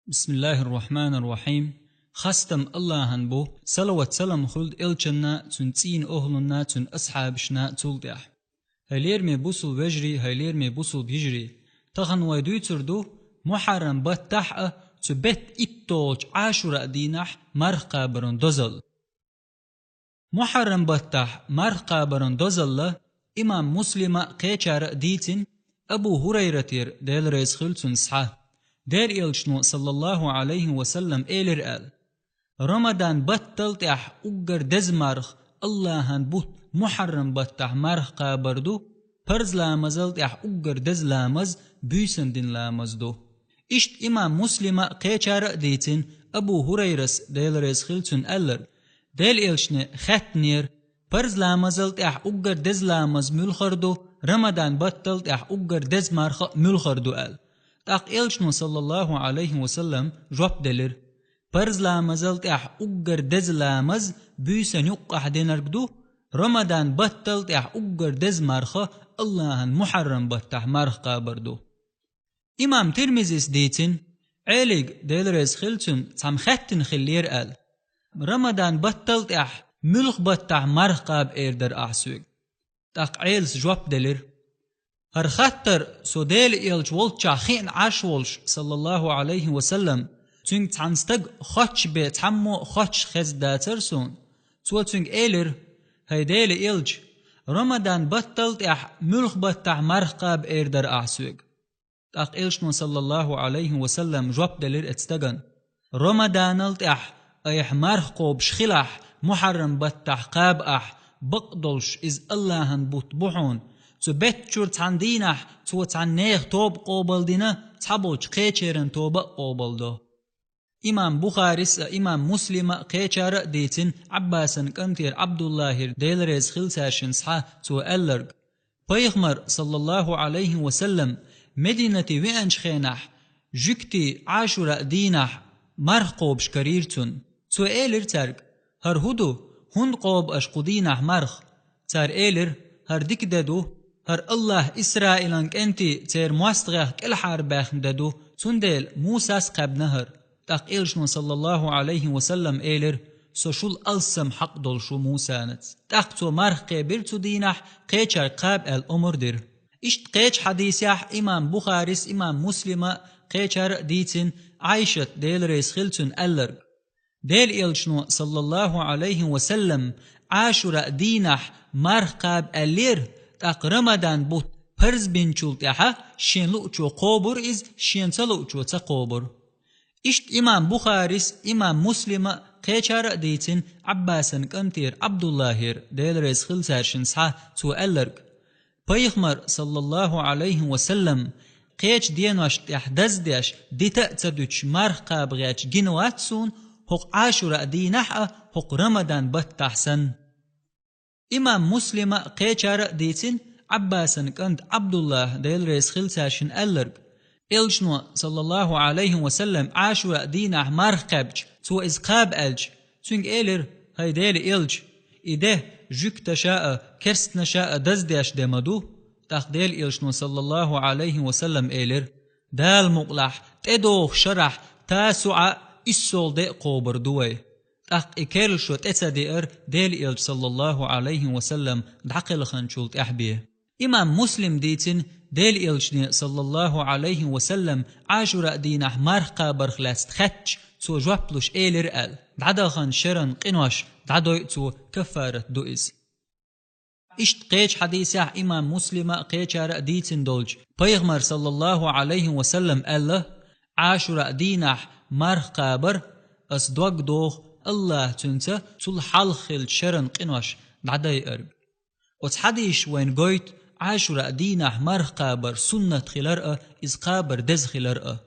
بسم الله الرحمن الرحيم. خستم الله بو صلوات سلام خلد إلچنا تنتين أهلنا تن أصحابشنا تلدح هلير مي بوصل وجري هلير مي بوصل بيجري تغن ويدو تردو محرم بتح تبت إبتوج عاشور دينح مرقى برن دوزل محرم بتح مرقى برن دوزل إمام مسلم قيچار ديتن أبو هريرة ديل ريز خلتن صحة دير إلشنو صلى الله عليه وسلم إيلر آل رمضان بطلت أقر دزمارخ اللهان بوت محرم بطح مرخ قابردو پرز لامزلت أقر دز لامز بيسندن لامزدو إشت إمام مسلم قيچار ديتن أبو هريرس ديل ريز خلتن ألر ديل إلشن ختنير پرز لامزلت أقر دز لامز ملخردو رمضان بطلت أقر دزمارخ ملخردو آل تاق إلشنو صلى الله عليه وسلم جواب دلر پرز لامزلت أقر دز لامز بيسن يقح دينرقدو رمضان بطلت أقر دز مرخ اللهن محرم بطح مرخ قابردو إمام ترمزيس ديتن عيليق ديلرز خلتن تام ختن خلير آل رمضان بطلت ملخ بطح مرخ قاب إيردر أحسوك تاق عيلس جواب دلر هر خطر سوديل إلج ولتشا خين عاشولش صلى الله عليه وسلم تنگ تانستگ خوش به تمو خوش خز داترسون تو تنگ إيلر هيديل إلج رمضان بطلت ملخ بطح مرخاب إيردر أحسوك تاق إلشنو صلى الله عليه وسلم جواب دلر اتستگن رمضان التح مرخ قوب شخلح محرم بطح قاب بقدلش إز اللهن بوت بحون تو بتشور تاندينح تو تانيخ توب قوبل دينا تابوش قيچرن توب قوبل دو إمام بخاريس إمام مسلم قيچار ديتن عباسن كنتير عبد الله ديل ريز خلساشن صحا تو ألرق بيغمر صلى الله عليه وسلم مدينة وينش خينح جكتي عاشور دينح مرخ قوب شكريرتن تو إيلر ترق هر هدو هند قوب أشقدينح مرخ تار إيلر هر ديك دادو هر الله إسرائيلانك أنتي تير مواستغيخ كل حارباخن دادو تنديل موساس قب نهر تاق إلشنو صلى الله عليه وسلم إيلر سوشول ألسم حق دول شو موسانت تاق تو مرخ قيبرتو دينح قيچر قاب الأمر در إشت قيچ حديثيح إمام بخاريس إمام مسلم قيچر ديتن عايشت ديل ريس خلتن ألر ديل إلشنو صلى الله عليه وسلم عاشور دينح مرخ قاب ألير تاق رمضان بوت پرز بنچولت شين لؤچو قوبر إز شين تلؤچو تقوبر إشت إمام بخاريس إمام مسلم قيچار ديتن عباسن كنتير عبد الله ديل ريز خلساشن صحا تو ألرق بيغمر صلى الله عليه وسلم قيچ دينوش دزديش ديتا تدوش مرخ قاب غيچ جنواتسون حق عاشور دينح حق رمضان بتحسن إمام مسلم قيچار ديتن عباسن كنت عبد الله ديل ريز خلساشن ألرق إلشنو صلى الله عليه وسلم عاشوا دينه مرخ قبج تو إز قاب ألج تنگ إيلر هاي ديل إلج إده جوك تشاء كرست نشاء دزديش دمدو تاق ديل إلشنو صلى الله عليه وسلم إيلر دال مقلح تدوخ شرح تاسع إسول دي قوبر دوي تاق إكيرلشو تتدئر ديل إلج صلى الله عليه وسلم دعقل خنشولت أحبيه إمام مسلم ديتن ديل إلشني صلى الله عليه وسلم عاشور دينح مرخ قابر خلاست خدش تو جوابلوش إيلر آل دعدا خان شرن قنوش دعدو تو كفارة دوئز إشت قيش حديثة إمام مسلم قيشار ديتن دولج بيغمر صلى الله عليه وسلم الله عاشور دينح مرخ قابر أصدوك دوغ الله تنسى تل حلخل شرن قنوش دعدا يقرب وتحديش وين قويت عاشور دينح مرخ قابر سنة خلرأة إز قابر دز خلرأة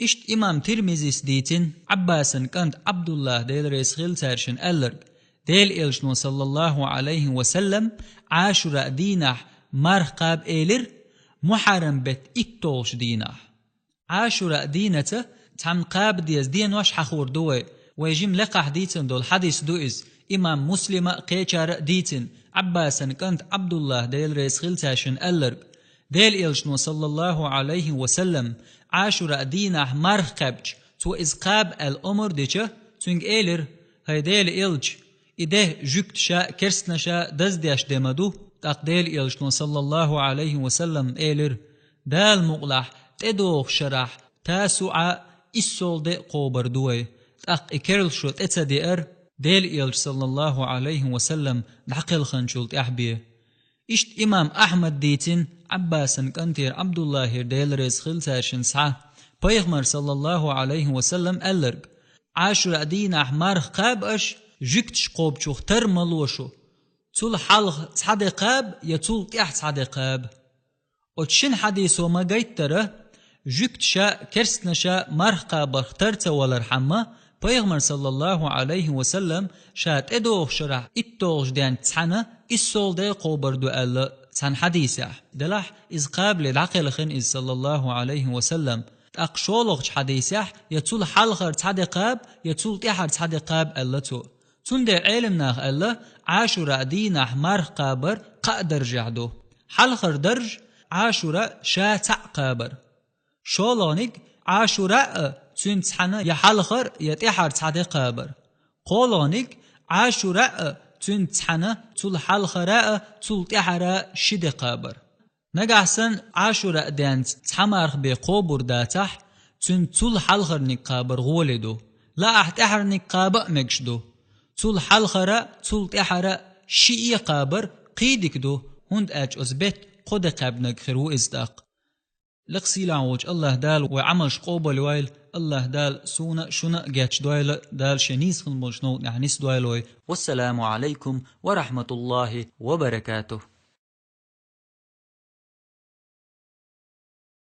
إشت إمام ترمزيس ديتن عباسن كانت عبد الله ديل ريس خلسارشن ألرق ديل إلشنو صلى الله عليه وسلم عاشور دينح مرخ قاب إيلر محرم بت إكتولش دينح عاشور دينته تم قاب ديز دين وش حخور دوي ويجيم لقح ديتن دول حديث دوئز إمام مسلم قيچار ديتن عباسن كانت عبد الله ديل ريس خلساشن ألرق ديل إلشنو صلى الله عليه وسلم عاشور دينه مرخ قبج تو إزقاب الأمر ديشة تونج إيلر هيديل إلج إده جكت شا كرسنا شا دزديش دمدو تقديل إلجنو صلى الله عليه وسلم إيلر دال مقلح تدوخ شرح تاسوعا إسول دي قوبر دوي تق إكرل شو تتدئر ديل إلج صلى الله عليه وسلم دعقل خنشلت أحبيه إشت إمام أحمد ديتين عباسن كنتير عبد الله ديل ريز خلساشن سعه بيغمر صلى الله عليه وسلم ألرق عاشر دين أحمر قاب أش جكتش قوب شوخ ترملوشو تول حلق صحدي قاب يتول تيح صحدي قاب وتشن حديثو ما قيتره جكتشا كرسنشا مرقا بخترت والرحمة بيغمر صلى الله عليه وسلم شات ادوخ شرح اتوغش ديان تسحنا السول دي قوبر دو ألا تسحن حديثة دلح إذ قابل العقل خن إذ صلى الله عليه وسلم أقشولغش حديثة يتول حلقر تحدي قاب يتول تيحر تحدي قاب ألا تو تون دي علمناخ ألا عاشر دينح مرقا بر قادر جعدو حلقر درج عاشر شا تعقابر شولونيك عاشوراء تون تحنا يحلخر يتحر تحدي قابر قولونيك عاشوراء تون تحنا تول حلخراء تول تحراء شد قابر نقعسن عاشوراء دانت تحمارخ بقوبر داتح تون تول حلخر نقابر غولدو لا احتحر نقابر مكشدو تول حلخراء تول تحراء شئي قابر قيدك دو هند اج ازبت قد قابنك خرو ازداق لقسي لعوج الله دال وعمش قوبل ويل الله دال سونا شنا جاتش دويل دال شنيس خن بلشنو نعنيس دويلوي والسلام عليكم ورحمة الله وبركاته.